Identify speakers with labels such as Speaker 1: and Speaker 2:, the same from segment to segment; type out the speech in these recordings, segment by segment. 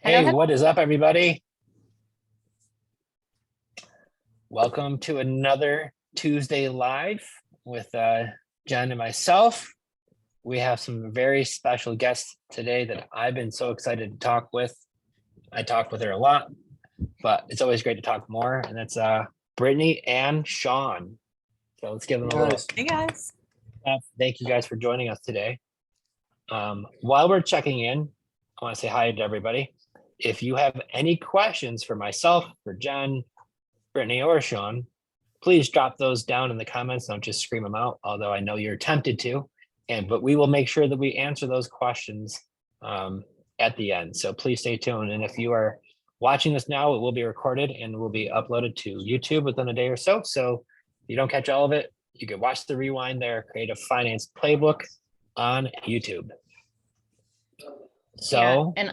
Speaker 1: Hey, what is up, everybody? Welcome to another Tuesday Live with Jen and myself. We have some very special guests today that I've been so excited to talk with. I talk with her a lot, but it's always great to talk more. And that's Brittany and Sean. So let's give them a little.
Speaker 2: Hey guys.
Speaker 1: Thank you guys for joining us today. While we're checking in, I want to say hi to everybody. If you have any questions for myself, for Jen, Brittany, or Sean, please drop those down in the comments. Don't just scream them out, although I know you're tempted to. But we will make sure that we answer those questions at the end. So please stay tuned. And if you are watching this now, it will be recorded and will be uploaded to YouTube within a day or so. So if you don't catch all of it, you can watch the rewind there, Creative Finance Playbook on YouTube. So,
Speaker 3: and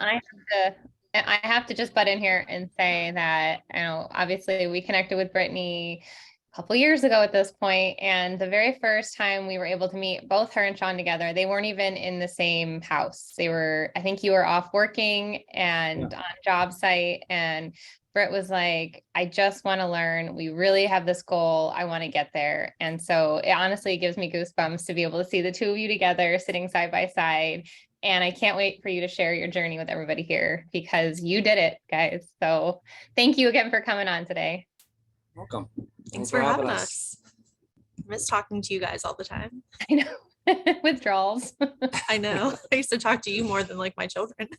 Speaker 3: I have to just butt in here and say that, obviously we connected with Brittany a couple years ago at this point, and the very first time we were able to meet both her and Sean together, they weren't even in the same house. I think you were off working and on job site, and Britt was like, I just want to learn. We really have this goal. I want to get there. And so it honestly gives me goosebumps to be able to see the two of you together sitting side by side. And I can't wait for you to share your journey with everybody here, because you did it, guys. So thank you again for coming on today.
Speaker 2: Welcome. Thanks for having us. I miss talking to you guys all the time.
Speaker 3: I know. Withdrawals.
Speaker 2: I know. I used to talk to you more than like my children.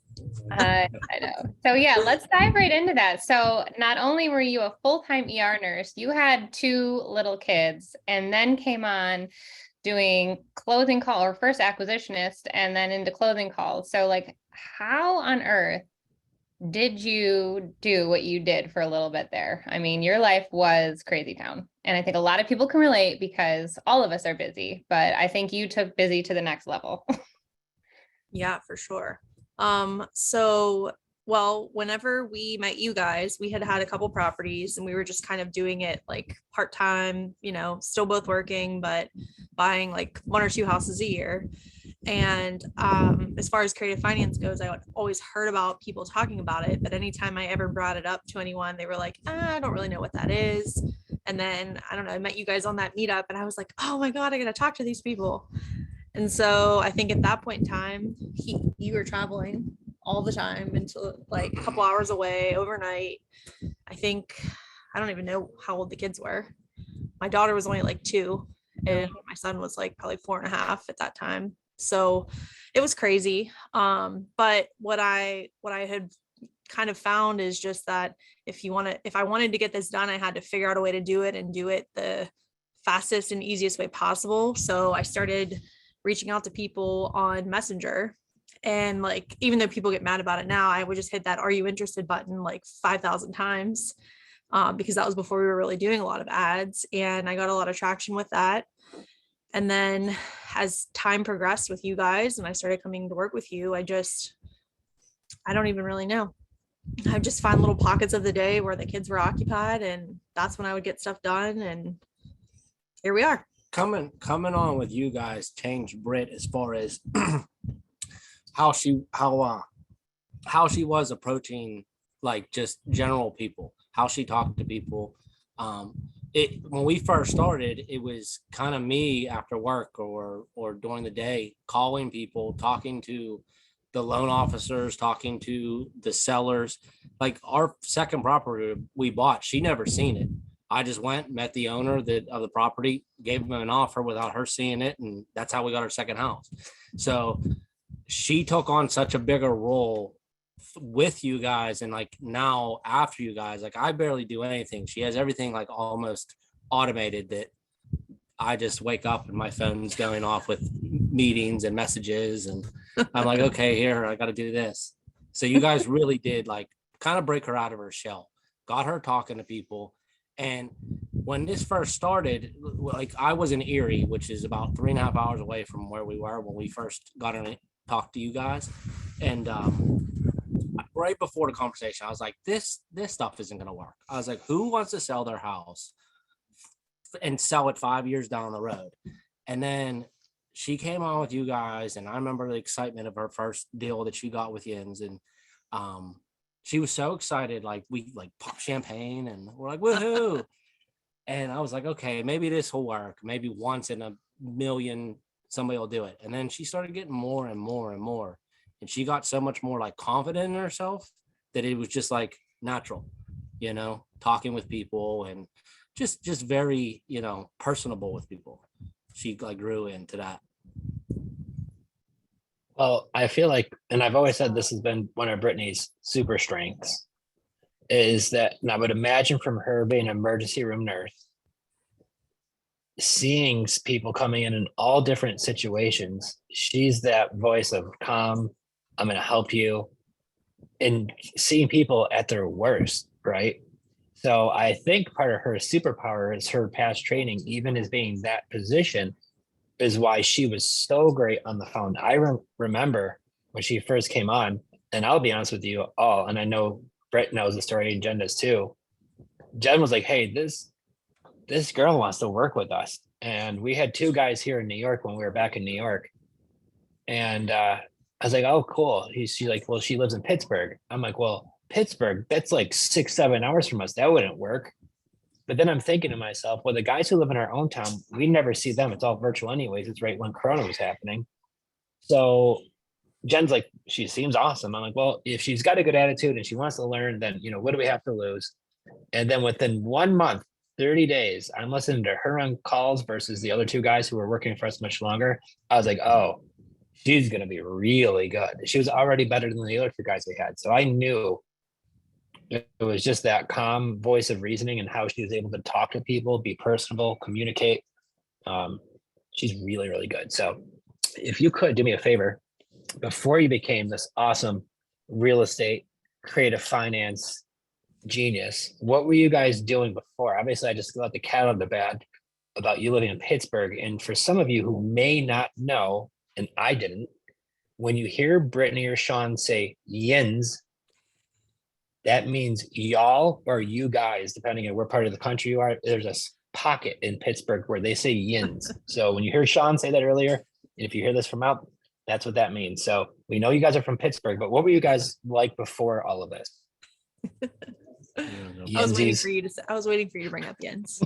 Speaker 3: I know. So yeah, let's dive right into that. So not only were you a full-time ER nurse, you had two little kids, and then came on doing clothing call, or first acquisitionist, and then into clothing calls. So like, how on earth did you do what you did for a little bit there? I mean, your life was crazy town. And I think a lot of people can relate, because all of us are busy, but I think you took busy to the next level.
Speaker 2: Yeah, for sure. Well, whenever we met you guys, we had a couple properties, and we were just kind of doing it like part-time, still both working, but buying like one or two houses a year. And as far as creative finance goes, I always heard about people talking about it, but anytime I ever brought it up to anyone, they were like, I don't really know what that is. And then, I don't know, I met you guys on that meetup, and I was like, oh my God, I gotta talk to these people. And so I think at that point in time, you were traveling all the time until like a couple hours away overnight. I don't even know how old the kids were. My daughter was only like 2, and my son was like probably 4.5 at that time. So it was crazy. But what I had kind of found is just that if I wanted to get this done, I had to figure out a way to do it, and do it the fastest and easiest way possible. So I started reaching out to people on Messenger. And like, even though people get mad about it now, I would just hit that "Are you interested" button like 5,000 times, because that was before we were really doing a lot of ads. And I got a lot of traction with that. And then as time progressed with you guys and I started coming to work with you, I don't even really know. I just find little pockets of the day where the kids were occupied, and that's when I would get stuff done. And here we are.
Speaker 4: Coming on with you guys changed Britt as far as how she was approaching like just general people, how she talked to people. When we first started, it was kind of me after work or during the day, calling people, talking to the loan officers, talking to the sellers. Like our second property we bought, she never seen it. I just went, met the owner of the property, gave him an offer without her seeing it, and that's how we got our second house. So she took on such a bigger role with you guys, and like now after you guys, like I barely do anything. She has everything like almost automated, that I just wake up and my phone's going off with meetings and messages, and I'm like, okay, here, I got to do this. So you guys really did like kind of break her out of her shell, got her talking to people. And when this first started, like I was in Erie, which is about 3.5 hours away from where we were when we first got in and talked to you guys. And right before the conversation, I was like, this stuff isn't going to work. I was like, who wants to sell their house and sell it 5 years down the road? And then she came on with you guys, and I remember the excitement of her first deal that she got with Yins, and she was so excited. Like we like pop champagne and we're like, woohoo. And I was like, okay, maybe this will work. Maybe once in a million, somebody will do it. And then she started getting more and more and more. And she got so much more like confident in herself that it was just like natural, talking with people and just very, personable with people. She like grew into that.
Speaker 1: Well, I feel like, and I've always said this has been one of Brittany's super strengths, is that, and I would imagine from her being an emergency room nurse, seeing people coming in all different situations, she's that voice of calm, I'm going to help you, and seeing people at their worst, right? So I think part of her superpower is her past training, even as being that position, is why she was so great on the phone. I remember when she first came on, and I'll be honest with you all, and I know Brett knows the story and Jen does too. Jen was like, hey, this girl wants to work with us. And we had two guys here in New York when we were back in New York. And I was like, oh, cool. She's like, well, she lives in Pittsburgh. I'm like, well, Pittsburgh, that's like 6-7 hours from us. That wouldn't work. But then I'm thinking to myself, well, the guys who live in our own town, we never see them. It's all virtual anyways. It's right when Corona was happening. So Jen's like, she seems awesome. I'm like, well, if she's got a good attitude and she wants to learn, then, what do we have to lose? And then within 1 month, 30 days, I'm listening to her on calls versus the other two guys who were working for us much longer. I was like, oh, she's going to be really good. She was already better than the other two guys we had. So I knew it was just that calm voice of reasoning and how she was able to talk to people, be personable, communicate. She's really, really good. So if you could do me a favor, before you became this awesome real estate, creative finance genius, what were you guys doing before? Obviously, I just let the cat out of the bag about you living in Pittsburgh. And for some of you who may not know, and I didn't, when you hear Brittany or Sean say yins, that means y'all or you guys, depending on where part of the country you are. There's a pocket in Pittsburgh where they say yins. So when you hear Sean say that earlier, and if you hear this from out, that's what that means. So we know you guys are from Pittsburgh, but what were you guys like before all of this?
Speaker 2: I was waiting for you to say, I was waiting for you to bring up Jens.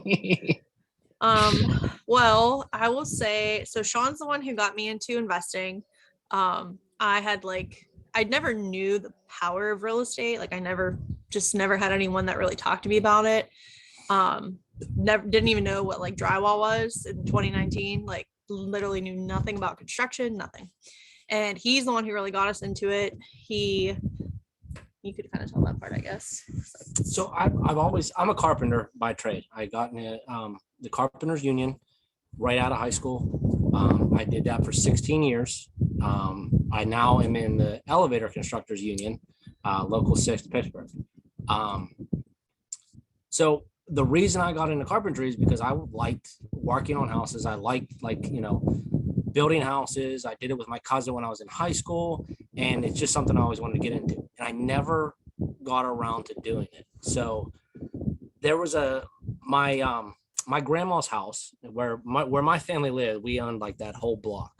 Speaker 2: Well, I will say, so Sean's the one who got me into investing. I never knew the power of real estate. Like I never had anyone that really talked to me about it. Didn't even know what like drywall was in 2019. Like literally knew nothing about construction, nothing. And he's the one who really got us into it. You could kind of tell that part, I guess.
Speaker 4: So I'm a carpenter by trade. I got in the Carpenters Union right out of high school. I did that for 16 years. I now am in the Elevator Constructors Union, Local 6 Pittsburgh. So the reason I got into carpentry is because I liked working on houses. I liked building houses. I did it with my cousin when I was in high school, and it's just something I always wanted to get into. And I never got around to doing it. So there was my grandma's house where my family lived. We owned like that whole block.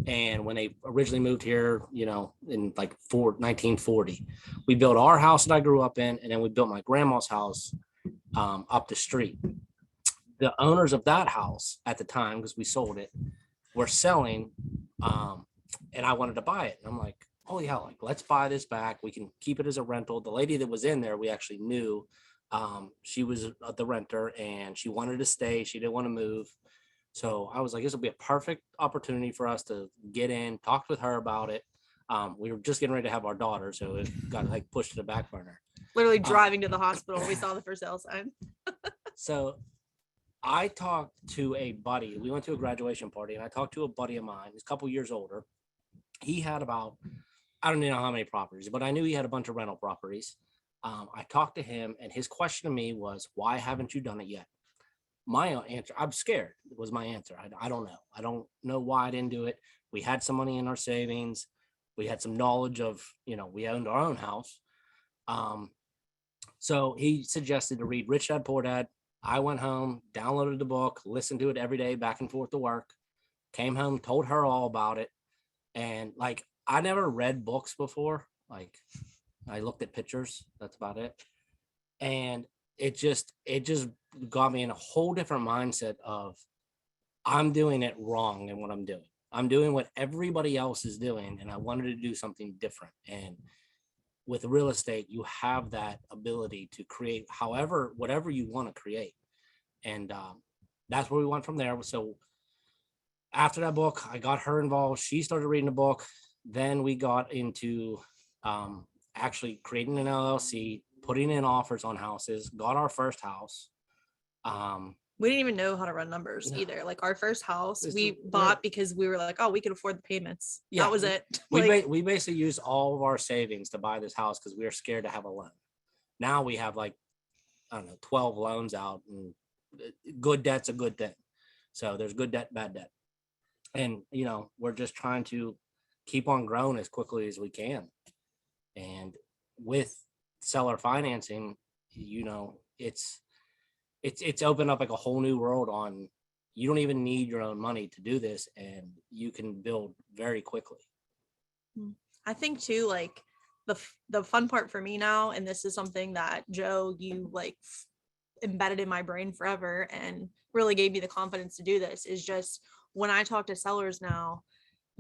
Speaker 4: And when they originally moved here, in like 1940, we built our house that I grew up in, and then we built my grandma's house up the street. The owners of that house at the time, because we sold it, were selling, and I wanted to buy it. And I'm like, holy hell, like let's buy this back. We can keep it as a rental. The lady that was in there, we actually knew. She was the renter and she wanted to stay. She didn't want to move. So I was like, this will be a perfect opportunity for us to get in, talk with her about it. We were just getting ready to have our daughter, so it got like pushed to the back burner.
Speaker 2: Literally driving to the hospital, we saw the for sale sign. So
Speaker 4: I talked to a buddy. We went to a graduation party, and I talked to a buddy of mine. He's a couple years older. He had about, I don't know how many properties, but I knew he had a bunch of rental properties. I talked to him, and his question to me was, why haven't you done it yet? My answer, I'm scared, was my answer. I don't know. I don't know why I didn't do it. We had some money in our savings. We had some knowledge of, we owned our own house. So he suggested to read Rich Dad Poor Dad. I went home, downloaded the book, listened to it every day back and forth to work, came home, told her all about it. And like, I never read books before. Like, I looked at pictures. That's about it. And it just got me in a whole different mindset of I'm doing it wrong in what I'm doing. I'm doing what everybody else is doing, and I wanted to do something different. And with real estate, you have that ability to create whatever you want to create. And that's where we went from there. So after that book, I got her involved. She started reading the book. Then we got into actually creating an LLC, putting in offers on houses, got our first house.
Speaker 2: We didn't even know how to run numbers
Speaker 4: No.
Speaker 2: either. Like our first house,
Speaker 4: It's
Speaker 2: we
Speaker 4: the-
Speaker 2: bought because we were like, oh, we could afford the payments.
Speaker 4: Yeah,
Speaker 2: That was it.
Speaker 4: We
Speaker 2: Like,
Speaker 4: we basically used all of our savings to buy this house because we were scared to have a loan. Now we have like, I don't know, 12 loans out, and good debt's a good thing. So there's good debt, bad debt. And, we're just trying to keep on growing as quickly as we can. And with seller financing, it's opened up like a whole new world on, you don't even need your own money to do this, and you can build very quickly.
Speaker 2: I think too, like the fun part for me now, and this is something that Joe, you like embedded in my brain forever and really gave me the confidence to do this, is just when I talk to sellers now,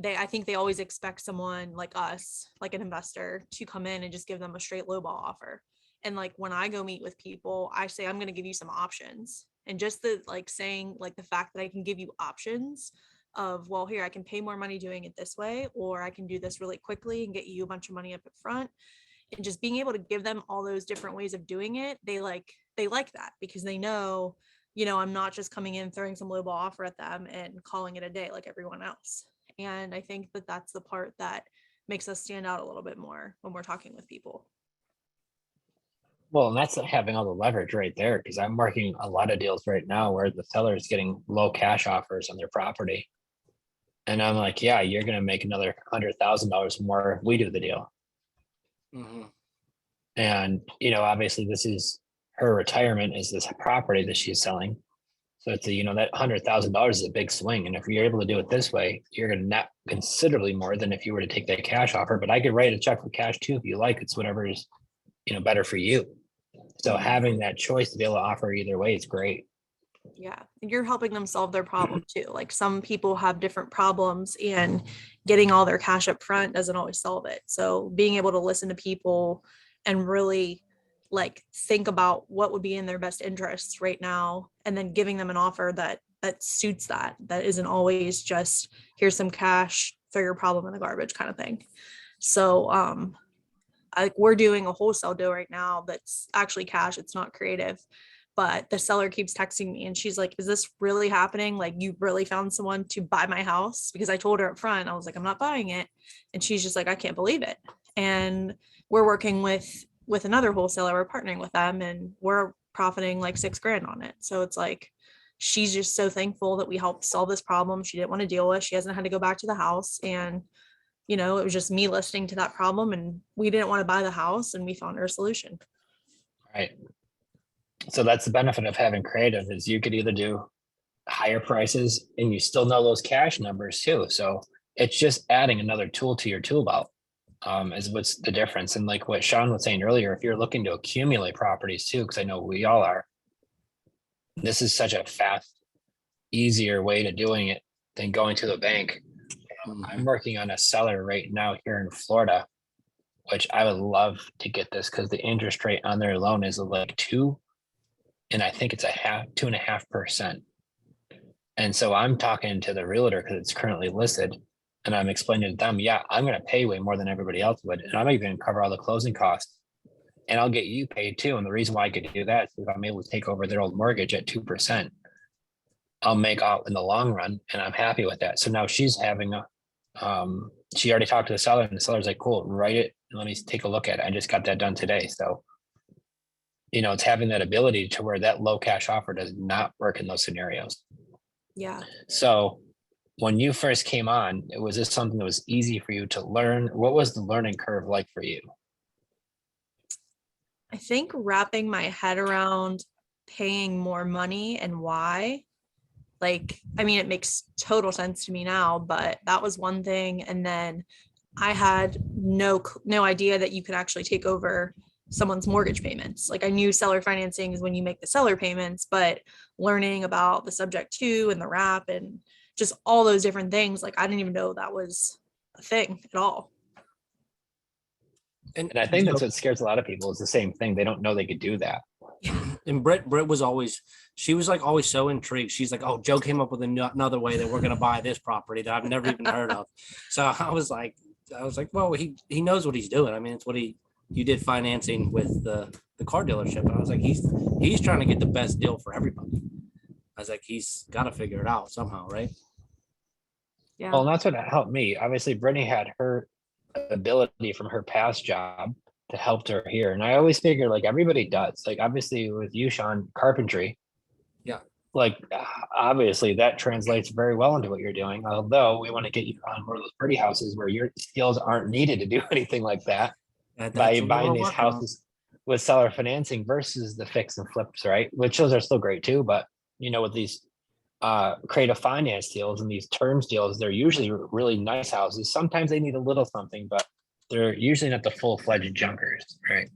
Speaker 2: I think they always expect someone like us, like an investor, to come in and just give them a straight lowball offer. And like when I go meet with people, I say, I'm going to give you some options. And just the like saying, like the fact that I can give you options of, well, here, I can pay more money doing it this way, or I can do this really quickly and get you a bunch of money up front. And just being able to give them all those different ways of doing it, they like that because they know, I'm not just coming in, throwing some lowball offer at them and calling it a day like everyone else. And I think that that's the part that makes us stand out a little bit more when we're talking with people.
Speaker 1: Well, and that's having all the leverage right there, because I'm working a lot of deals right now where the seller is getting low cash offers on their property. And I'm like, yeah, you're gonna make another $100,000 more if we do the deal.
Speaker 4: Mhm.
Speaker 1: And, obviously this is her retirement is this property that she's selling. So it's that $100,000 is a big swing. And if you're able to do it this way, you're gonna net considerably more than if you were to take that cash offer. But I could write a check for cash too, if you like. It's whatever is, better for you. So having that choice to be able to offer either way is great.
Speaker 2: Yeah. And you're helping them solve their problem too. Like some people have different problems and getting all their cash up front doesn't always solve it. So being able to listen to people and really like think about what would be in their best interests right now, and then giving them an offer that suits that isn't always just here's some cash, throw your problem in the garbage kind of thing. So we're doing a wholesale deal right now that's actually cash, it's not creative, but the seller keeps texting me and she's like, is this really happening? Like, you really found someone to buy my house? Because I told her up front, I was like, I'm not buying it. And she's just like, I can't believe it. And we're working with another wholesaler, we're partnering with them, and we're profiting like $6,000 on it. So it's like, she's just so thankful that we helped solve this problem she didn't want to deal with. She hasn't had to go back to the house. And it was just me listening to that problem, and we didn't want to buy the house, and we found her a solution.
Speaker 1: Right. So that's the benefit of having creative, is you could either do higher prices and you still know those cash numbers too. So it's just adding another tool to your tool belt, is what's the difference. And like what Sean was saying earlier, if you're looking to accumulate properties too, because I know we all are, this is such a fast, easier way to doing it than going to the bank. I'm working on a seller right now here in Florida, which I would love to get this because the interest rate on their loan is like 2, and I think it's 2.5%. And so I'm talking to the realtor because it's currently listed, and I'm explaining to them, yeah, I'm going to pay way more than everybody else would, and I'm even cover all the closing costs, and I'll get you paid too. And the reason why I could do that is if I'm able to take over their old mortgage at 2%, I'll make out in the long run, and I'm happy with that. So now she's having she already talked to the seller, and the seller's like, cool, write it and let me take a look at it. I just got that done today. So, it's having that ability to where that low cash offer does not work in those scenarios.
Speaker 2: Yeah.
Speaker 1: So when you first came on, was this something that was easy for you to learn? What was the learning curve like for you?
Speaker 2: I think wrapping my head around paying more money and why. Like, I mean, it makes total sense to me now, but that was one thing. And then I had no idea that you could actually take over someone's mortgage payments. Like I knew seller financing is when you make the seller payments, but learning about the subject to and the wrap and just all those different things, like I didn't even know that was a thing at all.
Speaker 1: And I think that's what scares a lot of people is the same thing. They don't know they could do that.
Speaker 4: And Britt was always, she was like always so intrigued. She's like, oh, Joe came up with another way that we're going to buy this property that I've never even heard of. So I was like, well, he knows what he's doing. I mean, it's what you did financing with the car dealership. And I was like, he's trying to get the best deal for everybody. I was like, he's got to figure it out somehow, right?
Speaker 2: Yeah.
Speaker 1: Well, and that's what helped me. Obviously, Brittany had her ability from her past job to help her here. And I always figure like everybody does. Like obviously with you, Sean, carpentry.
Speaker 4: Yeah.
Speaker 1: Like obviously that translates very well into what you're doing. Although we want to get you on one of those pretty houses where your skills aren't needed to do anything like that. By buying these houses with seller financing versus the fix and flips, right? Which those are still great too, but you know, with these creative finance deals and these terms deals, they're usually really nice houses. Sometimes they need a little something, but they're usually not the full-fledged junkers, right?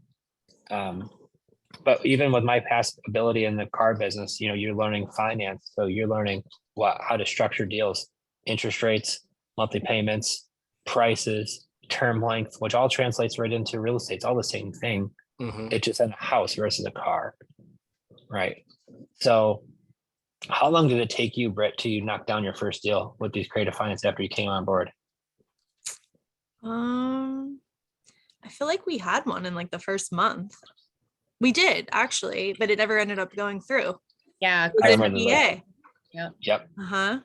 Speaker 1: But even with my past ability in the car business, you know, you're learning finance, so you're learning how to structure deals, interest rates, monthly payments, prices, term length, which all translates right into real estate. It's all the same thing. It's just in a house versus a car, right? So how long did it take you, Britt, to knock down your first deal with these creative finance after you came on board?
Speaker 2: I feel like we had one in like the first month. We did actually, but it never ended up going through.
Speaker 3: Yeah.
Speaker 2: It was
Speaker 1: I
Speaker 2: in the
Speaker 1: remember
Speaker 2: VA.
Speaker 1: Yep.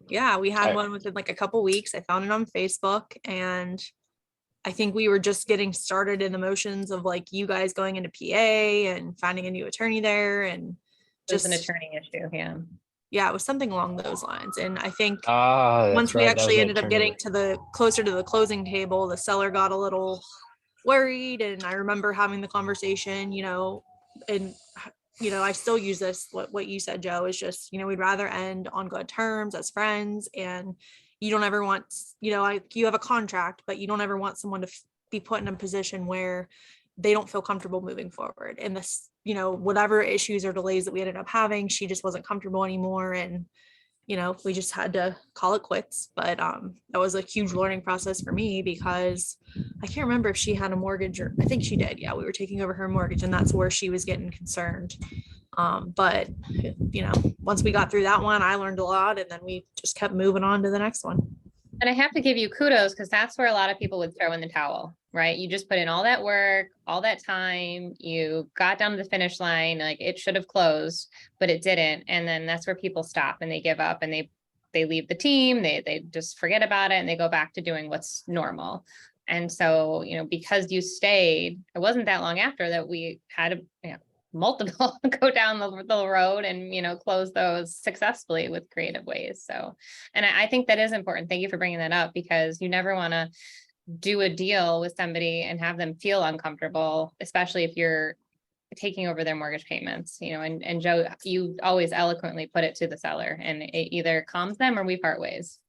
Speaker 2: Yeah, we had
Speaker 1: I-
Speaker 2: one within like a couple weeks. I found it on Facebook, and I think we were just getting started in the motions of like you guys going into PA and finding a new attorney there, and
Speaker 3: Just
Speaker 2: just
Speaker 3: an attorney issue. Yeah.
Speaker 2: yeah, it was something along those lines. And I think
Speaker 1: That's
Speaker 2: once we
Speaker 1: right, that was
Speaker 2: actually
Speaker 1: the
Speaker 2: ended up
Speaker 1: attorney.
Speaker 2: getting to the closer to the closing table, the seller got a little worried. And I remember having the conversation, you know, and you know, I still use this, what you said, Joe, is just, you know, we'd rather end on good terms as friends. And you don't ever want, you know, like you have a contract, but you don't ever want someone to be put in a position where they don't feel comfortable moving forward. And this, you know, whatever issues or delays that we ended up having, she just wasn't comfortable anymore. And, you know, we just had to call it quits. But that was a huge learning process for me because I can't remember if she had a mortgage or I think she did. Yeah, we were taking over her mortgage and that's where she was getting concerned. But, you know, once we got through that one, I learned a lot and then we just kept moving on to the next one.
Speaker 3: And I have to give you kudos because that's where a lot of people would throw in the towel, right? You just put in all that work, all that time, you got down to the finish line, like it should have closed, but it didn't. And then that's where people stop and they give up and they leave the team, they just forget about it and they go back to doing what's normal. And so, you know, because you stayed, it wasn't that long after that we had multiple go down the road and, you know, close those successfully with creative ways. So, and I think that is important. Thank you for bringing that up because you never want to do a deal with somebody and have them feel uncomfortable, especially if you're taking over their mortgage payments, you know, and Joe, you always eloquently put it to the seller and it either calms them or we part ways.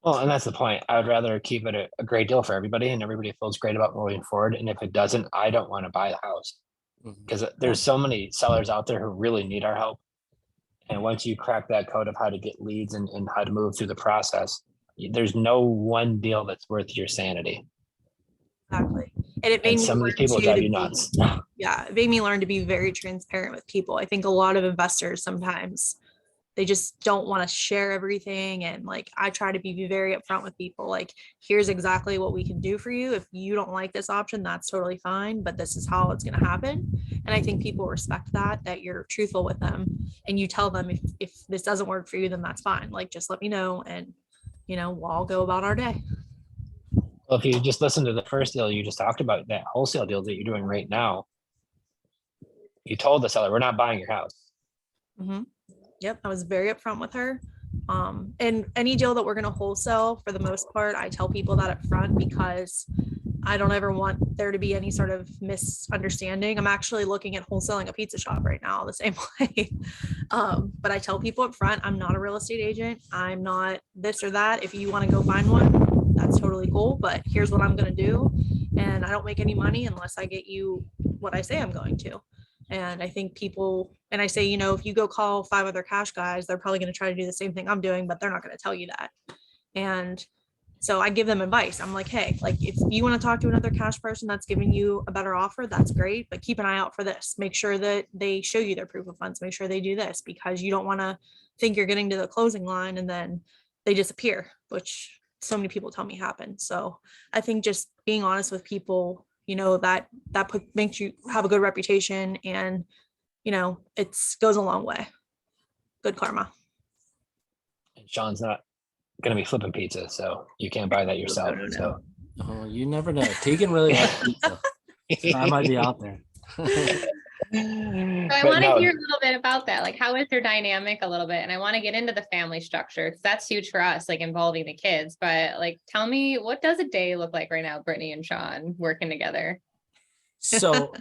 Speaker 1: Well, and that's the point. I would rather keep it a great deal for everybody and everybody feels great about moving forward. And if it doesn't, I don't want to buy the house. Because there's so many sellers out there who really need our help. And once you crack that code of how to get leads and how to move through the process, there's no one deal that's worth your sanity.
Speaker 2: Exactly. And it made
Speaker 1: And
Speaker 2: me
Speaker 1: some of these
Speaker 2: learn
Speaker 1: people
Speaker 2: too
Speaker 1: drive
Speaker 2: to
Speaker 1: you
Speaker 2: be-
Speaker 1: nuts.
Speaker 2: Yeah, it made me learn to be very transparent with people. I think a lot of investors sometimes they just don't want to share everything. And like, I try to be very upfront with people. Like, here's exactly what we can do for you. If you don't like this option, that's totally fine, but this is how it's going to happen. And I think people respect that you're truthful with them and you tell them if this doesn't work for you, then that's fine. Like, just let me know and, you know, we'll all go about our day.
Speaker 1: Well, if you just listen to the first deal you just talked about, that wholesale deal that you're doing right now, you told the seller, we're not buying your house.
Speaker 2: Mm-hmm. Yep, I was very upfront with her. And any deal that we're going to wholesale, for the most part, I tell people that up front because I don't ever want there to be any sort of misunderstanding. I'm actually looking at wholesaling a pizza shop right now the same way. But I tell people up front, I'm not a real estate agent. I'm not this or that. If you want to go find one, that's totally cool, but here's what I'm going to do. And I don't make any money unless I get you what I say I'm going to. And I think people, and I say, you know, if you go call 5 other cash guys, they're probably going to try to do the same thing I'm doing, but they're not going to tell you that. And so I give them advice. I'm like, hey, like if you want to talk to another cash person that's giving you a better offer, that's great, but keep an eye out for this. Make sure that they show you their proof of funds. Make sure they do this, because you don't want to think you're getting to the closing line and then they disappear, which so many people tell me happen. So I think just being honest with people, you know, that makes you have a good reputation, and you know, goes a long way. Good karma.
Speaker 1: And Sean's not gonna be flipping pizza, so you can't buy that yourself.
Speaker 2: no.
Speaker 1: So
Speaker 4: Oh, you never know. Tegan really likes pizza. So I might be out there.
Speaker 3: So I
Speaker 1: But
Speaker 3: want to
Speaker 1: no,
Speaker 3: hear a little bit about that. Like, how is their dynamic a little bit? And I want to get into the family structure, because that's huge for us, like involving the kids. But like, tell me, what does a day look like right now, Brittany and Sean working together?
Speaker 4: So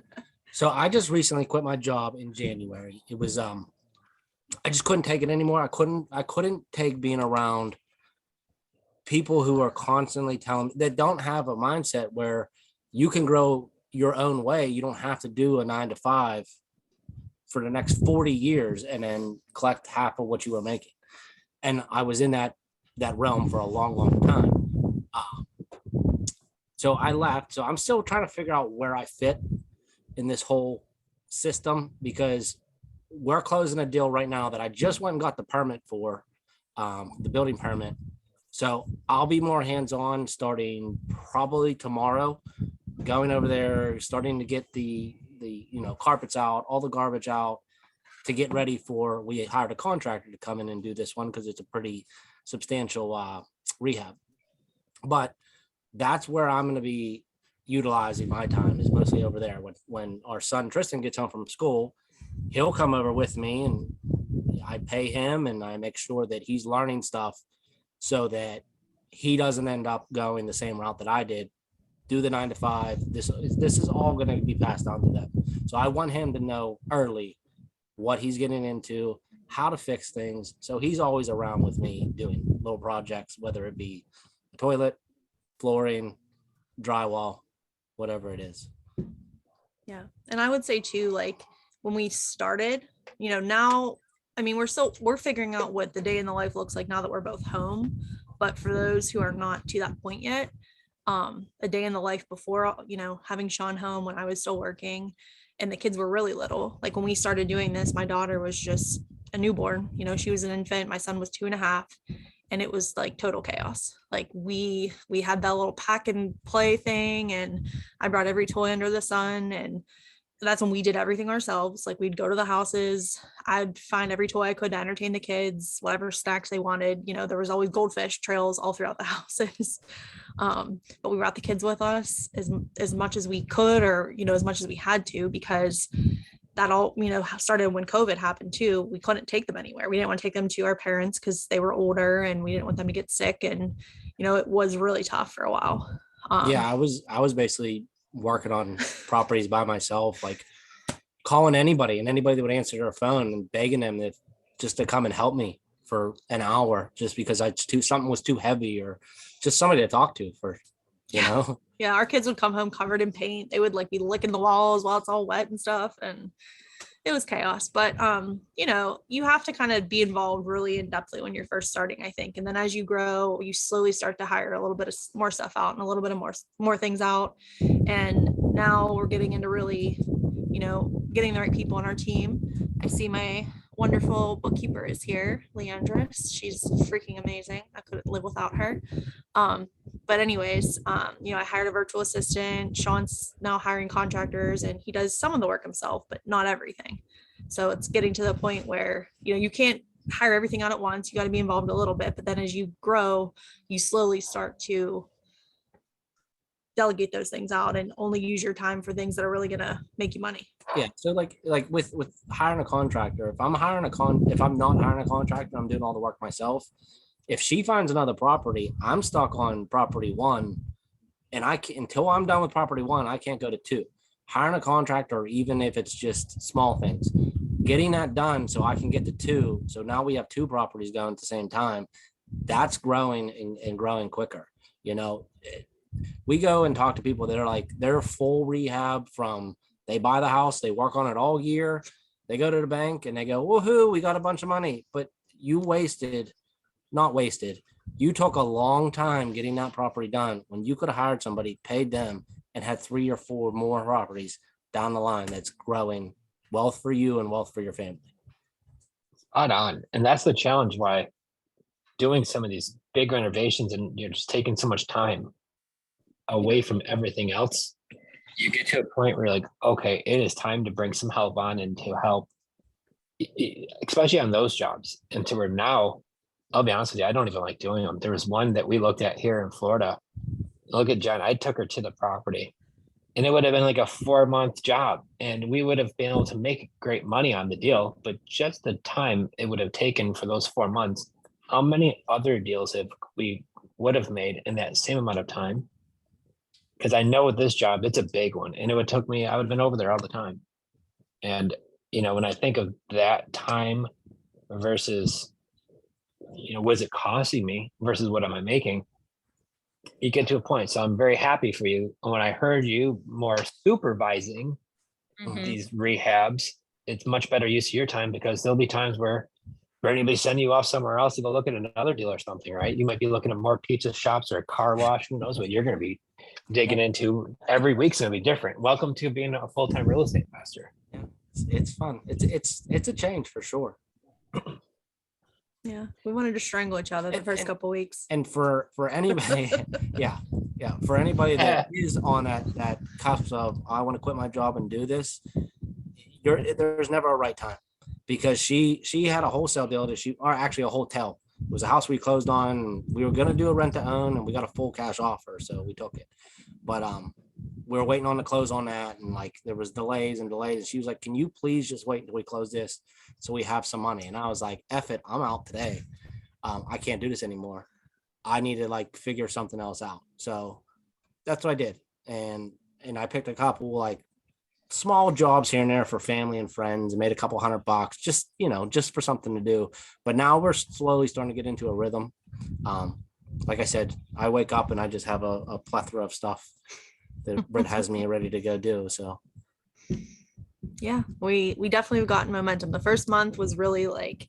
Speaker 4: I just recently quit my job in January. It was I just couldn't take it anymore. I couldn't take being around people who are constantly telling me, that don't have a mindset where you can grow your own way. You don't have to do a 9 to 5 for the next 40 years and then collect half of what you were making. And I was in that realm for a long time. So I left. So I'm still trying to figure out where I fit in this whole system, because we're closing a deal right now that I just went and got the permit for, the building permit. So I'll be more hands-on starting probably tomorrow, going over there, starting to get the carpets out, all the garbage out, to get ready for, we hired a contractor to come in and do this one because it's a pretty substantial rehab. But that's where I'm going to be utilizing my time, is mostly over there. When our son Tristan gets home from school, he'll come over with me and I pay him and I make sure that he's learning stuff so that he doesn't end up going the same route that I did. Do the 9 to 5. This is all going to be passed on to them. So I want him to know early what he's getting into, how to fix things. So he's always around with me doing little projects, whether it be a toilet, flooring, drywall, whatever it is.
Speaker 2: Yeah. And I would say too, like when we started, you know, now, I mean, we're figuring out what the day in the life looks like now that we're both home. But for those who are not to that point yet, a day in the life before, you know, having Sean home when I was still working and the kids were really little. Like when we started doing this, my daughter was just a newborn, you know, she was an infant. My son was 2.5. And it was like total chaos. Like we had that little pack and play thing, and I brought every toy under the sun, and that's when we did everything ourselves. Like we'd go to the houses, I'd find every toy I could to entertain the kids, whatever snacks they wanted. You know, there was always goldfish trails all throughout the houses. But we brought the kids with us as much as we could, or, you know, as much as we had to, because that all, you know, started when COVID happened too. We couldn't take them anywhere. We didn't want to take them to our parents because they were older and we didn't want them to get sick. And, you know, it was really tough for a while.
Speaker 4: Yeah, I was basically working on properties by myself, like calling anybody, and anybody that would answer their phone and begging them just to come and help me for an hour, just because something was too heavy, or just somebody to talk to for, you know.
Speaker 2: Yeah, our kids would come home covered in paint. They would like be licking the walls while it's all wet and stuff, and it was chaos. But you know, you have to kind of be involved really in depthly when you're first starting, I think. And then as you grow, you slowly start to hire a little bit of more stuff out and a little bit of more things out. And now we're getting into really, you know, getting the right people on our team. I see my wonderful bookkeeper is here, Leandris. She's freaking amazing. I couldn't live without her. But anyways, you know, I hired a virtual assistant. Sean's now hiring contractors, and he does some of the work himself, but not everything. So it's getting to the point where, you know, you can't hire everything out at once. You got to be involved a little bit, but then as you grow, you slowly start to delegate those things out and only use your time for things that are really going to make you money.
Speaker 4: Yeah. So like with hiring a contractor, if I'm not hiring a contractor, I'm doing all the work myself. If she finds another property, I'm stuck on property 1, and until I'm done with property 1, I can't go to 2. Hiring a contractor, even if it's just small things, getting that done so I can get to 2. So now we have 2 properties going at the same time. That's growing and growing quicker. We go and talk to people that are like, they're full rehab from, they buy the house, they work on it all year. They go to the bank and they go, woohoo, we got a bunch of money. But you not wasted. You took a long time getting that property done when you could have hired somebody, paid them, and had 3 or 4 more properties down the line that's growing wealth for you and wealth for your family.
Speaker 1: Spot on. And that's the challenge why doing some of these big renovations and you're just taking so much time away from everything else. You get to a point where you're like, okay, it is time to bring some help on and to help, especially on those jobs. And to where now, I'll be honest with you, I don't even like doing them. There was one that we looked at here in Florida. Look at Jen, I took her to the property and it would have been like a 4-month job and we would have been able to make great money on the deal, but just the time it would have taken for those 4 months, how many other deals have we would have made in that same amount of time? Because I know with this job, it's a big one and it would took me, I would have been over there all the time. And, when I think of that time versus, was it costing me versus what am I making? You get to a point. So I'm very happy for you. And when I heard you more supervising these rehabs, it's much better use of your time because there'll be times where Brittany will send you off somewhere else to go look at another deal or something, right? You might be looking at more pizza shops or a car wash. Who knows what you're going to be digging into. Every week's going to be different. Welcome to being a full-time real estate investor.
Speaker 4: Yeah, it's fun. It's a change for sure.
Speaker 2: Yeah, we wanted to strangle each other the first couple weeks.
Speaker 4: And for anybody, yeah, for anybody that is on that cusp of, I want to quit my job and do this, there's never a right time, because she had a wholesale deal or actually a hotel. It was a house we closed on, and we were going to do a rent to own, and we got a full cash offer, so we took it. But we were waiting on the close on that, and like there was delays. And she was like, can you please just wait until we close this so we have some money? And I was like, F it, I'm out today. I can't do this anymore. I need to like figure something else out. So that's what I did. And I picked a couple like small jobs here and there for family and friends, and made a couple $100, just for something to do. But now we're slowly starting to get into a rhythm. Like I said, I wake up and I just have a plethora of stuff that Britt has me ready to go do. So
Speaker 2: Yeah, we definitely have gotten momentum. The first month was really like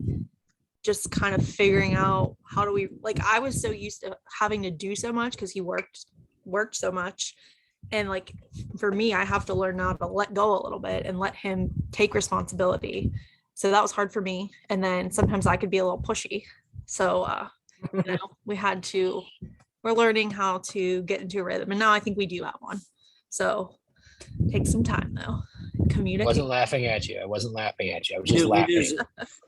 Speaker 2: just kind of figuring out how do we, like, I was so used to having to do so much because he worked so much. And like, for me, I have to learn now to let go a little bit and let him take responsibility. So that was hard for me. And then sometimes I could be a little pushy. So, we're learning how to get into a rhythm. And now I think we do have one. So take some time though.
Speaker 1: I
Speaker 2: Communicate.
Speaker 1: wasn't laughing at you. I was just laughing.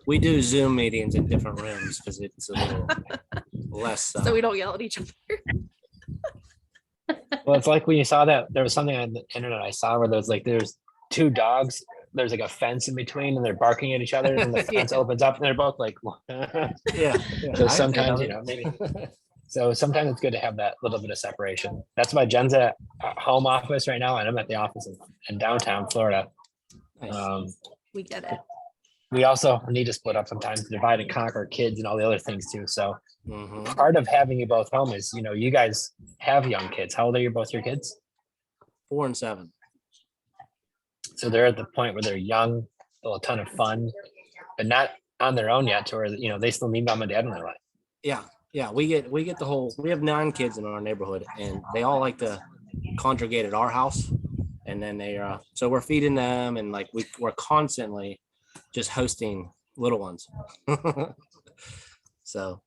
Speaker 4: We do Zoom meetings in different rooms because it's a little less.
Speaker 2: So we don't yell at each other.
Speaker 1: Well, it's like when you saw that there was something on the internet I saw where there's 2 dogs. There's like a fence in between and they're barking at each other and the fence opens up and they're both like,
Speaker 4: yeah.
Speaker 1: So sometimes, maybe. So sometimes it's good to have that little bit of separation. That's why Jen's at home office right now, and I'm at the office in downtown Florida.
Speaker 4: Nice.
Speaker 2: We get it.
Speaker 1: We also need to split up sometimes, divide and conquer kids and all the other things too. So
Speaker 4: Mhm.
Speaker 1: part of having you both home is, you guys have young kids. How old are both your kids?
Speaker 4: 4 and 7.
Speaker 1: So they're at the point where they're young, still a ton of fun, but not on their own yet, to where, they still need mom and dad in their life.
Speaker 4: Yeah. We get we have 9 kids in our neighborhood, and they all like to congregate at our house. And then so we're feeding them, and like we're constantly just hosting little ones. So,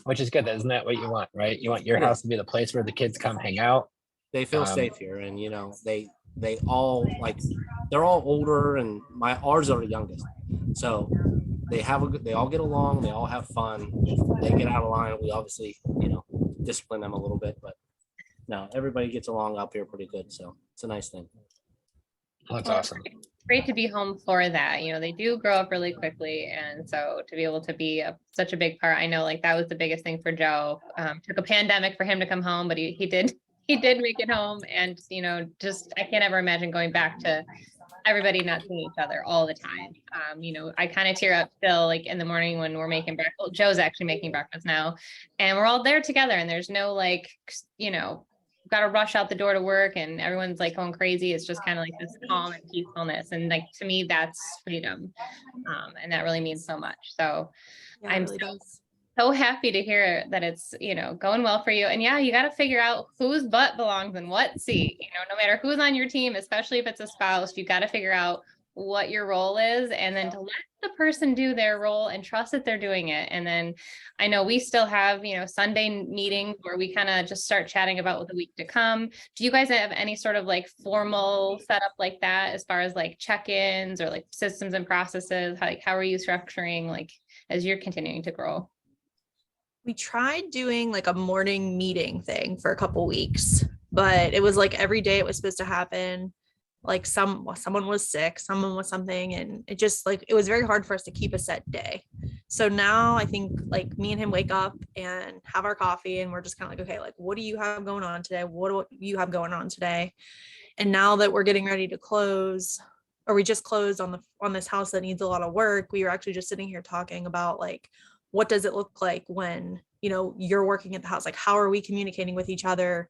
Speaker 1: which is good. Isn't that what you want, right? You want your house to be the place where the kids come hang out.
Speaker 4: They feel safe here, and they all they're all older, and ours are the youngest, so they all get along, they all have fun. If they get out of line, we obviously discipline them a little bit, but no, everybody gets along up here pretty good, so it's a nice thing.
Speaker 1: That's awesome.
Speaker 3: Great to be home for that. They do grow up really quickly, and so to be able to be such a big part. I know that was the biggest thing for Joe. Took a pandemic for him to come home, but he did make it home. And just I can't ever imagine going back to everybody not seeing each other all the time. I kind of tear up still like in the morning when we're making breakfast. Well, Joe's actually making breakfast now, and we're all there together, and there's no like, got to rush out the door to work and everyone's like going crazy. It's just kind of like this calm and peacefulness. And like, to me, that's freedom. And that really means so much. So
Speaker 2: Yeah, it
Speaker 3: I'm
Speaker 2: really does.
Speaker 3: so happy to hear that it's, going well for you. And yeah, you got to figure out whose butt belongs in what seat, no matter who's on your team, especially if it's a spouse, you got to figure out what your role is, and then to let the person do their role and trust that they're doing it. And then I know we still have, Sunday meetings where we kind of just start chatting about what the week to come. Do you guys have any sort of like formal setup like that as far as like check-ins or like systems and processes? How are you structuring like as you're continuing to grow?
Speaker 2: We tried doing like a morning meeting thing for a couple weeks, but it was like every day it was supposed to happen. Like someone was sick, someone was something, and it just like it was very hard for us to keep a set day. So now I think like me and him wake up and have our coffee, and we're just kind of like, okay, like what do you have going on today? What do you have going on today? And now that we're getting ready to close, or we just closed on this house that needs a lot of work, we were actually just sitting here talking about like, what does it look like when you're working at the house? Like, how are we communicating with each other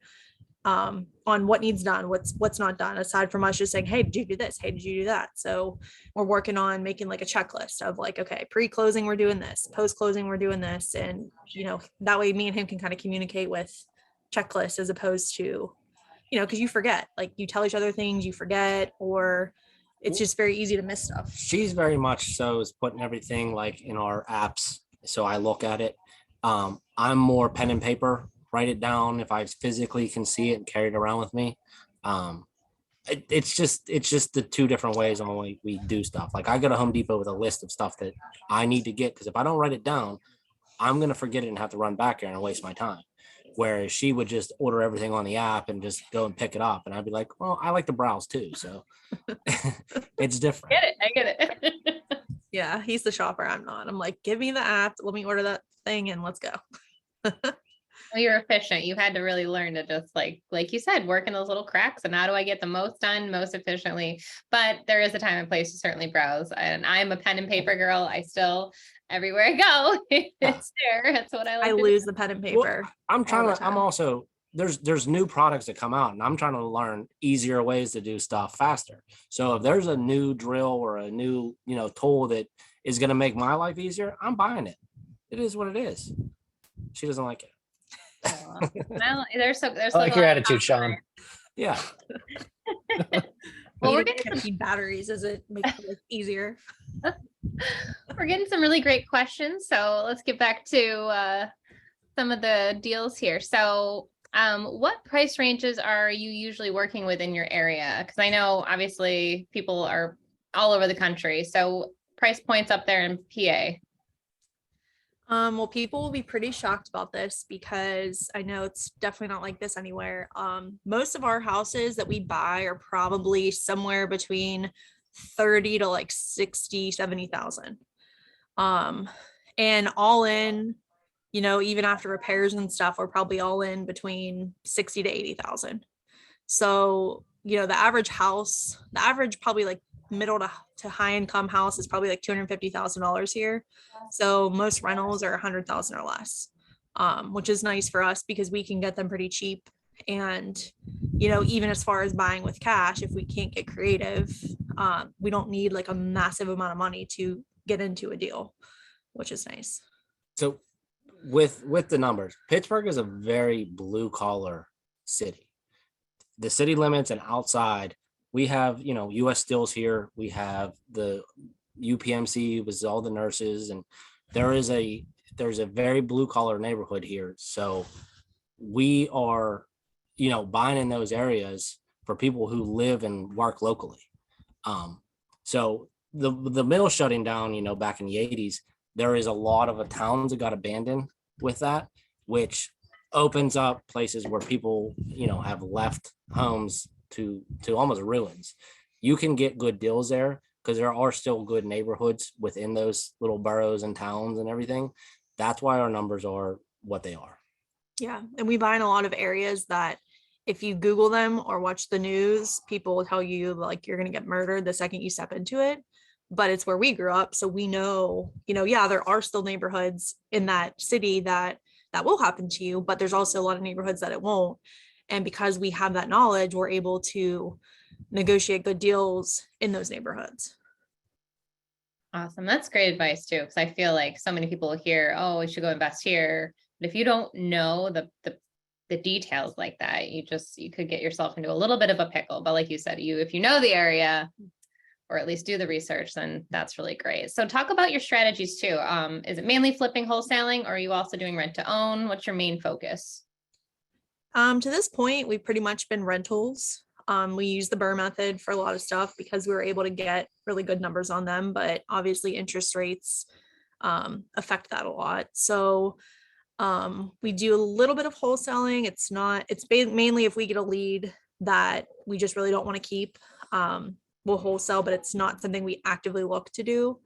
Speaker 2: on what needs done, what's not done, aside from us just saying, hey, did you do this? Hey, did you do that? So we're working on making like a checklist of like, okay, pre-closing, we're doing this, post-closing, we're doing this. And, that way me and him can kind of communicate with checklists as opposed to, because you forget, like you tell each other things, you forget, or it's just very easy to miss stuff.
Speaker 4: She's very much so is putting everything like in our apps. So I look at it. I'm more pen and paper, write it down if I physically can see it and carry it around with me. It's just the two different ways on we do stuff. Like I go to Home Depot with a list of stuff that I need to get, because if I don't write it down, I'm going to forget it and have to run back there and waste my time. Whereas she would just order everything on the app and just go and pick it up. And I'd be like, well, I like to browse too. So it's different.
Speaker 3: I get it.
Speaker 2: Yeah, he's the shopper. I'm not. I'm like, give me the app. Let me order that thing and let's go.
Speaker 3: Well, you're efficient. You had to really learn to just like you said, work in those little cracks and how do I get the most done most efficiently? But there is a time and place to certainly browse. And I'm a pen and paper girl. I still, everywhere I go, it's there. That's what I like.
Speaker 2: I lose the pen and paper.
Speaker 4: Well, I'm also, there's new products that come out and I'm trying to learn easier ways to do stuff faster. So if there's a new drill or a new, tool that is going to make my life easier, I'm buying it. It is what it is. She doesn't like it.
Speaker 3: Well, there's
Speaker 1: I like your attitude, Sean.
Speaker 4: Yeah.
Speaker 3: Well, we're
Speaker 2: Need
Speaker 3: getting
Speaker 2: to keep batteries as it makes it look easier.
Speaker 3: we're getting some really great questions. So let's get back to some of the deals here. So what price ranges are you usually working with in your area? Because I know obviously people are all over the country. So price points up there in PA.
Speaker 2: Well, people will be pretty shocked about this because I know it's definitely not like this anywhere. Most of our houses that we buy are probably somewhere between 30 to like 60, 70,000. And all in, even after repairs and stuff, we're probably all in between 60 to 80,000. So, the average house, probably like middle to high income house is probably like $250,000 here. So most rentals are 100,000 or less, which is nice for us because we can get them pretty cheap. And, even as far as buying with cash, if we can't get creative, we don't need like a massive amount of money to get into a deal, which is nice.
Speaker 4: So with the numbers, Pittsburgh is a very blue collar city. The city limits and outside, we have, US Steel's here. We have the UPMC with all the nurses, and there's a very blue collar neighborhood here. So we are, buying in those areas for people who live and work locally. So the mill shutting down, back in the 80s, there is a lot of towns that got abandoned with that, which opens up places where people, have left homes to almost ruins. You can get good deals there because there are still good neighborhoods within those little boroughs and towns and everything. That's why our numbers are what they are.
Speaker 2: Yeah. And we buy in a lot of areas that if you Google them or watch the news, people will tell you like you're going to get murdered the second you step into it. But it's where we grew up. So we know, yeah, there are still neighborhoods in that city that will happen to you, but there's also a lot of neighborhoods that it won't. And because we have that knowledge, we're able to negotiate good deals in those neighborhoods.
Speaker 3: Awesome. That's great advice too, because I feel like so many people hear, oh, we should go invest here. But if you don't know the details like that, you could get yourself into a little bit of a pickle. But like you said, if you know the area, or at least do the research, then that's really great. So talk about your strategies too. Is it mainly flipping, wholesaling, or are you also doing rent to own? What's your main focus?
Speaker 2: To this point, we've pretty much been rentals. We use the BRRRR method for a lot of stuff because we were able to get really good numbers on them, but obviously interest rates affect that a lot. So we do a little bit of wholesaling. It's mainly if we get a lead that we just really don't want to keep, we'll wholesale, but it's not something we actively look to do.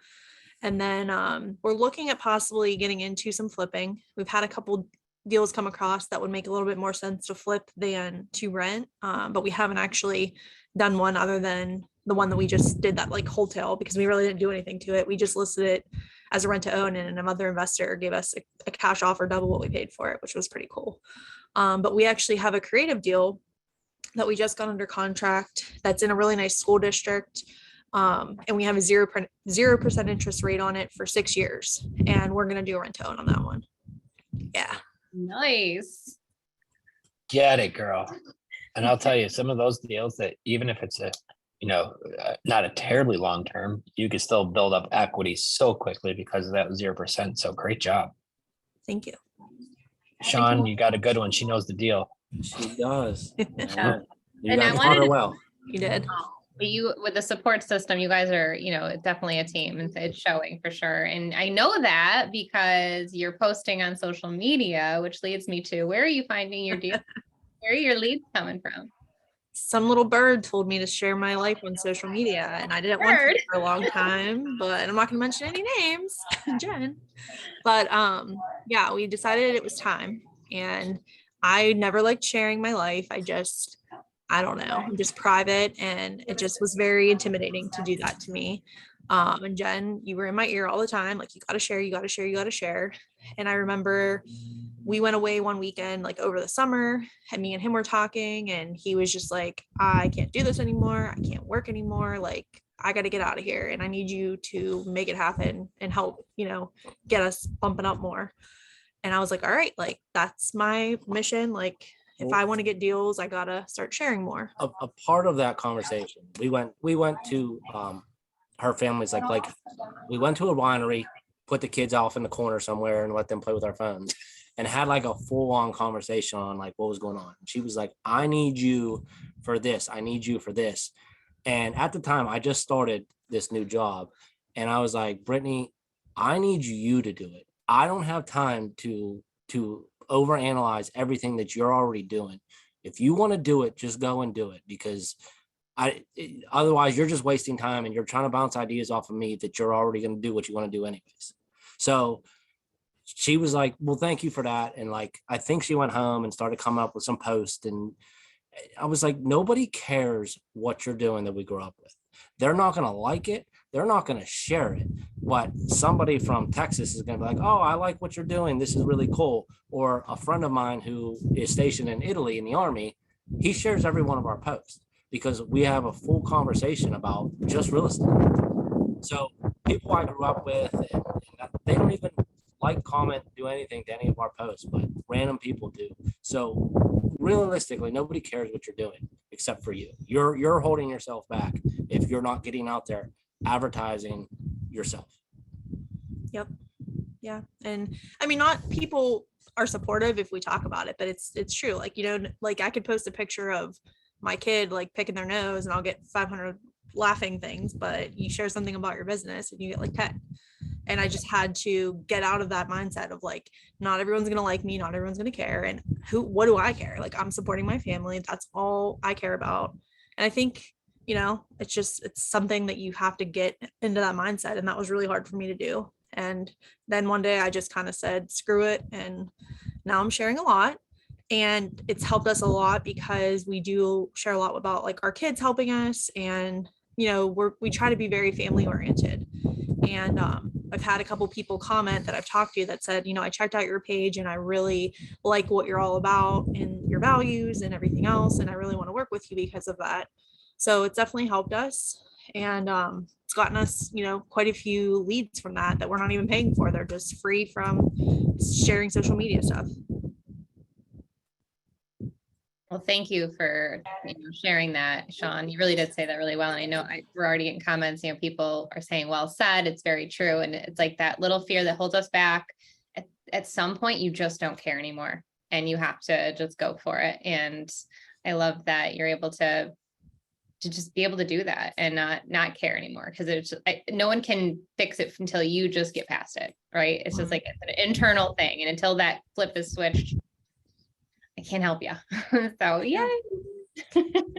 Speaker 2: And then we're looking at possibly getting into some flipping. We've had a couple deals come across that would make a little bit more sense to flip than to rent, but we haven't actually done one other than the one that we just did, that like wholesale, because we really didn't do anything to it. We just listed it as a rent to own, and another investor gave us a cash offer double what we paid for it, which was pretty cool. But we actually have a creative deal that we just got under contract that's in a really nice school district. And we have a 0% interest rate on it for 6 years. And we're going to do a rent to own on that one. Yeah.
Speaker 3: Nice.
Speaker 1: Get it, girl. And I'll tell you, some of those deals that even if it's not a terribly long term, you can still build up equity so quickly because of that 0%. So great job.
Speaker 2: Thank you.
Speaker 1: Sean, you got a good one. She knows the deal.
Speaker 4: She does.
Speaker 3: Yeah.
Speaker 4: You
Speaker 3: And I
Speaker 4: guys
Speaker 3: wanted
Speaker 4: taught her
Speaker 3: to-
Speaker 4: well.
Speaker 2: You did.
Speaker 3: But you, with the support system, you guys are, definitely a team, and it's showing for sure. And I know that because you're posting on social media, which leads me to, where are you finding your deals? Where are your leads coming from?
Speaker 2: Some little bird told me to share my life on social media, and I didn't want
Speaker 3: Bird.
Speaker 2: to for a long time, but I'm not going to mention any names, Jen. But yeah, we decided it was time, and I never liked sharing my life. I don't know, I'm just private, and it just was very intimidating to do that to me. And Jen, you were in my ear all the time, like, you got to share, you got to share, you got to share. And I remember we went away one weekend, like over the summer, and me and him were talking, and he was just like, I can't do this anymore. I can't work anymore. Like, I got to get out of here, and I need you to make it happen and help, get us bumping up more. And I was like, all right, like, that's my mission. Like, if I want to get deals, I gotta start sharing more.
Speaker 4: A part of that conversation, we went to her family's like we went to a winery, put the kids off in the corner somewhere and let them play with our phones, and had like a full-on conversation on like what was going on. She was like, I need you for this, I need you for this. And at the time I just started this new job, and I was like, Brittany, I need you to do it. I don't have time to overanalyze everything that you're already doing. If you want to do it, just go and do it, because otherwise you're just wasting time and you're trying to bounce ideas off of me that you're already going to do what you want to do anyways. So she was like, well, thank you for that. And like, I think she went home and started coming up with some posts, and I was like, nobody cares what you're doing that we grew up with. They're not going to like it. They're not going to share it. But somebody from Texas is going to be like, oh, I like what you're doing. This is really cool. Or a friend of mine who is stationed in Italy in the Army, he shares every one of our posts because we have a full conversation about just real estate. So people I grew up with, and they don't even like, comment, do anything to any of our posts, but random people do. So realistically, nobody cares what you're doing except for you. You're holding yourself back if you're not getting out there advertising yourself.
Speaker 2: Yep. Yeah. And I mean, not people are supportive if we talk about it, but it's true. Like, like I could post a picture of my kid like picking their nose and I'll get 500 laughing things, but you share something about your business and you get like 10. And I just had to get out of that mindset of like, not everyone's going to like me, not everyone's going to care. And what do I care? Like, I'm supporting my family. That's all I care about. And I think, it's something that you have to get into that mindset. And that was really hard for me to do. And then one day I just kind of said, screw it. And now I'm sharing a lot. And it's helped us a lot because we do share a lot about like our kids helping us, and we try to be very family oriented. And I've had a couple people comment that I've talked to that said, I checked out your page and I really like what you're all about and your values and everything else, and I really want to work with you because of that. So it's definitely helped us, and it's gotten us quite a few leads from that we're not even paying for. They're just free from sharing social media stuff.
Speaker 3: Well, thank you for sharing that, Sean. You really did say that really well. And I know we're already getting comments, people are saying, well said, it's very true. And it's like that little fear that holds us back. At some point, you just don't care anymore and you have to just go for it. And I love that you're able to just be able to do that and not care anymore, because no one can fix it until you just get past it, right? It's just like it's an internal thing. And until that flip is switched, I can't help you. So yeah.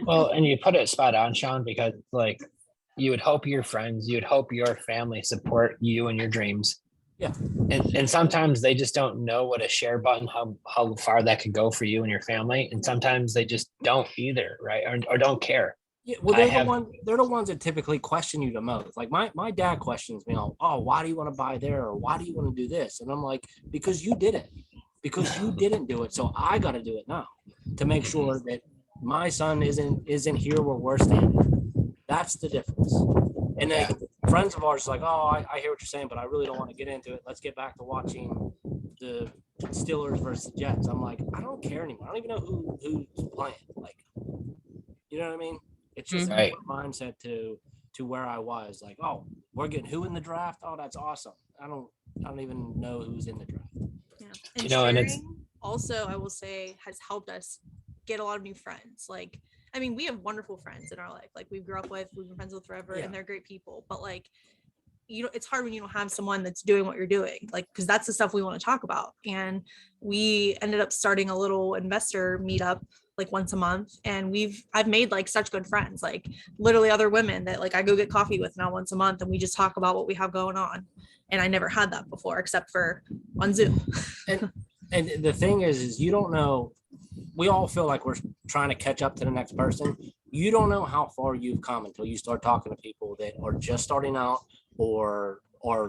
Speaker 1: Well, and you put it spot on, Sean, because like you would hope your friends, you'd hope your family support you and your dreams.
Speaker 4: Yeah.
Speaker 1: And sometimes they just don't know what a share button, how far that could go for you and your family. And sometimes they just don't either, right? Or don't care.
Speaker 4: Yeah, well, they're the ones that typically question you the most. Like my dad questions me, oh, why do you want to buy there? Or why do you want to do this? And I'm like, because you did it. Because you didn't do it, so I got to do it now to make sure that my son isn't here where we're standing. That's the difference. And then friends of ours like, oh, I hear what you're saying, but I really don't want to get into it. Let's get back to watching the Steelers versus the Jets. I'm like, I don't care anymore. I don't even know who's playing. Like, you know what I mean? It's just a mindset to where I was. Like, oh, we're getting who in the draft? Oh, that's awesome. I don't even know who's in the draft.
Speaker 2: Yeah. And it's also, I will say, has helped us get a lot of new friends. Like, I mean, we have wonderful friends in our life. Like we grew up with, we've been friends with forever, and they're great people. But like, it's hard when you don't have someone that's doing what you're doing, like, because that's the stuff we want to talk about. And we ended up starting a little investor meetup like once a month, and I've made like such good friends, like literally other women that like I go get coffee with now once a month, and we just talk about what we have going on. And I never had that before except for on Zoom.
Speaker 4: and the thing is you don't know, we all feel like we're trying to catch up to the next person. You don't know how far you've come until you start talking to people that are just starting out or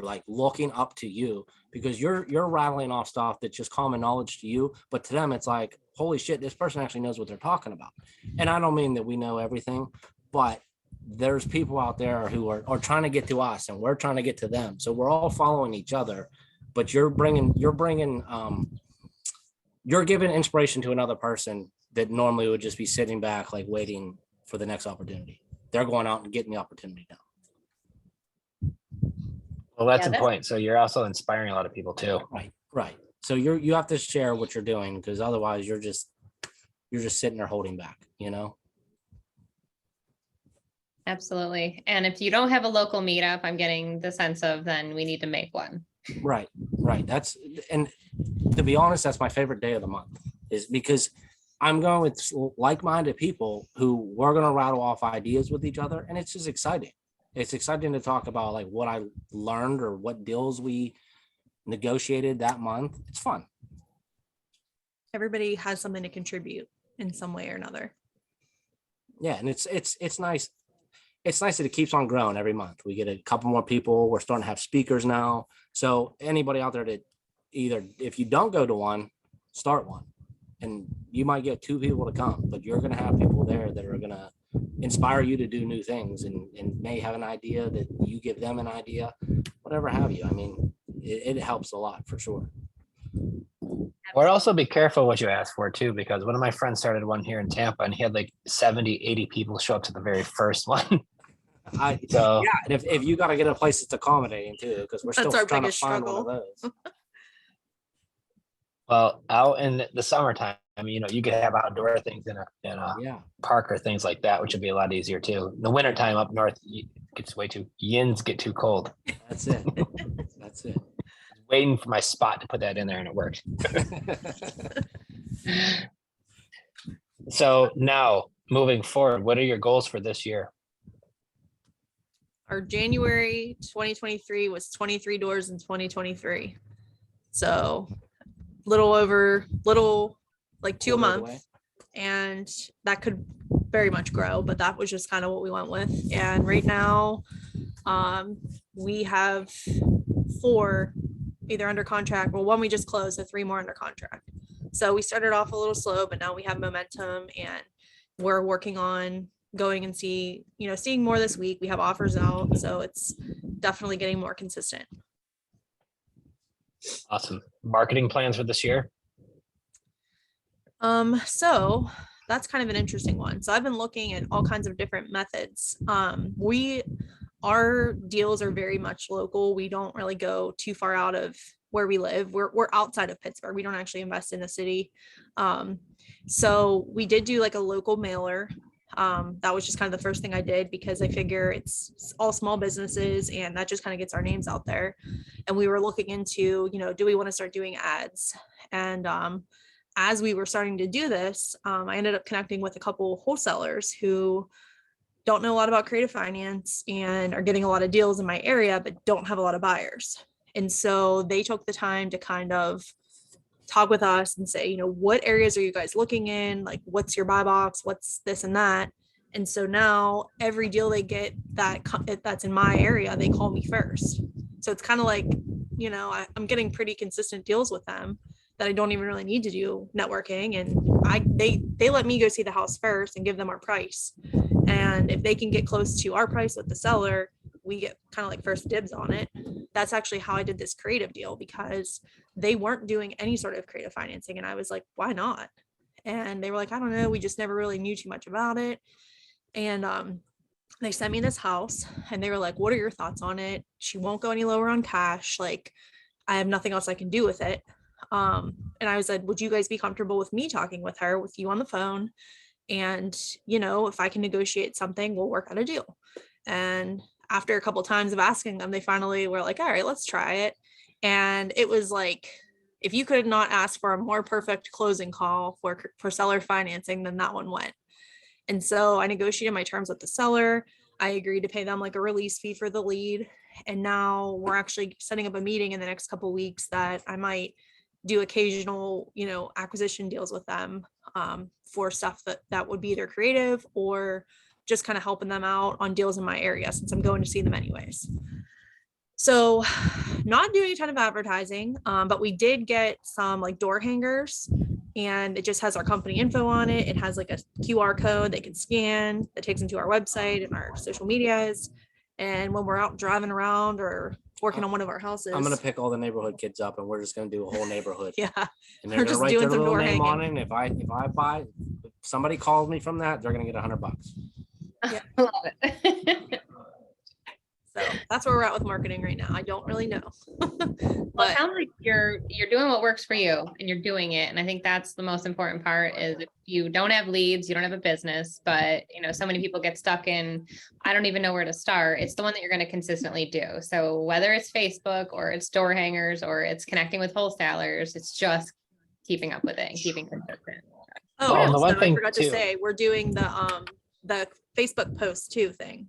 Speaker 4: like looking up to you, because you're rattling off stuff that's just common knowledge to you, but to them it's like, holy shit, this person actually knows what they're talking about. And I don't mean that we know everything, but there's people out there who are trying to get to us and we're trying to get to them. So we're all following each other, but you're giving inspiration to another person that normally would just be sitting back, like waiting for the next opportunity. They're going out and getting the opportunity now.
Speaker 1: Well, that's the point. So you're also inspiring a lot of people too.
Speaker 4: Right. So you have to share what you're doing, because otherwise you're just sitting there holding back,
Speaker 3: Absolutely. And if you don't have a local meetup, I'm getting the sense of then we need to make one.
Speaker 4: Right. And to be honest, that's my favorite day of the month, is because I'm going with like-minded people who we're going to rattle off ideas with each other. And it's just exciting. It's exciting to talk about like what I learned or what deals we negotiated that month. It's fun.
Speaker 2: Everybody has something to contribute in some way or another.
Speaker 4: Yeah. And it's nice. It's nice that it keeps on growing every month. We get a couple more people. We're starting to have speakers now. So anybody out there that either, if you don't go to one, start one. And you might get 2 people to come, but you're going to have people there that are going to inspire you to do new things and may have an idea that you give them an idea, whatever have you. I mean, it helps a lot for sure.
Speaker 1: Or also be careful what you ask for too, because one of my friends started one here in Tampa and he had like 70, 80 people show up to the very first one.
Speaker 4: And if you got to get a place that's accommodating too, because we're still trying to find one of those.
Speaker 1: Well, out in the summertime, I mean, you could have outdoor things in a park or things like that, which would be a lot easier too. In the wintertime up north, yins get too cold.
Speaker 4: That's it.
Speaker 1: Waiting for my spot to put that in there and it worked. So now moving forward, what are your goals for this year?
Speaker 2: Our January 2023 was 23 doors in 2023. So little like 2 a
Speaker 4: Quarter of the
Speaker 2: month.
Speaker 4: way.
Speaker 2: And that could very much grow, but that was just kind of what we went with. And right now, we have 4 either under contract. Well, one we just closed, so 3 more under contract. So we started off a little slow, but now we have momentum and we're working on going and seeing more this week. We have offers out, so it's definitely getting more consistent.
Speaker 1: Awesome. Marketing plans for this year?
Speaker 2: So that's kind of an interesting one. So I've been looking at all kinds of different methods. Our deals are very much local. We don't really go too far out of where we live. We're outside of Pittsburgh. We don't actually invest in the city. So we did do like a local mailer. That was just kind of the first thing I did because I figure it's all small businesses and that just kind of gets our names out there. And we were looking into, do we want to start doing ads? And as we were starting to do this, I ended up connecting with a couple wholesalers who don't know a lot about creative finance and are getting a lot of deals in my area, but don't have a lot of buyers. And so they took the time to kind of talk with us and say, what areas are you guys looking in? Like, what's your buy box? What's this and that? And so now every deal they get that's in my area, they call me first. So it's kind of like, I'm getting pretty consistent deals with them that I don't even really need to do networking. And they let me go see the house first and give them our price. And if they can get close to our price with the seller, we get kind of like first dibs on it. That's actually how I did this creative deal because they weren't doing any sort of creative financing. And I was like, why not? And they were like, I don't know. We just never really knew too much about it. And they sent me this house and they were like, what are your thoughts on it? She won't go any lower on cash. Like, I have nothing else I can do with it. And I said, would you guys be comfortable with me talking with her, with you on the phone? And, if I can negotiate something, we'll work out a deal. And after a couple of times of asking them, they finally were like, all right, let's try it. And it was like, if you could not ask for a more perfect closing call for seller financing, then that one went. And so I negotiated my terms with the seller. I agreed to pay them like a release fee for the lead. And now we're actually setting up a meeting in the next couple of weeks that I might do occasional, acquisition deals with them for stuff that would be either creative or just kind of helping them out on deals in my area since I'm going to see them anyways. So not doing a ton of advertising, but we did get some like door hangers and it just has our company info on it. It has like a QR code they can scan that takes them to our website and our social medias. And when we're out driving around or working on one of our houses,
Speaker 4: I'm gonna pick all the neighborhood kids up and we're just gonna do a whole neighborhood.
Speaker 2: yeah,
Speaker 4: And they're
Speaker 2: we're
Speaker 4: gonna
Speaker 2: just
Speaker 4: write
Speaker 2: doing
Speaker 4: their
Speaker 2: some
Speaker 4: little
Speaker 2: door
Speaker 4: name on it.
Speaker 2: hanging.
Speaker 4: And if somebody calls me from that, they're gonna get $100.
Speaker 3: Love it.
Speaker 2: So that's where we're at with marketing right now. I don't really know.
Speaker 3: Well, it
Speaker 2: But
Speaker 3: sounds like you're doing what works for you and you're doing it. And I think that's the most important part is if you don't have leads, you don't have a business, but so many people get stuck in, I don't even know where to start. It's the one that you're going to consistently do. So whether it's Facebook or it's door hangers or it's connecting with wholesalers, it's just keeping up with it and keeping consistent.
Speaker 2: oh,
Speaker 1: and the one
Speaker 2: also, I
Speaker 1: thing
Speaker 2: forgot to
Speaker 1: too-
Speaker 2: say, we're doing the Facebook post too thing.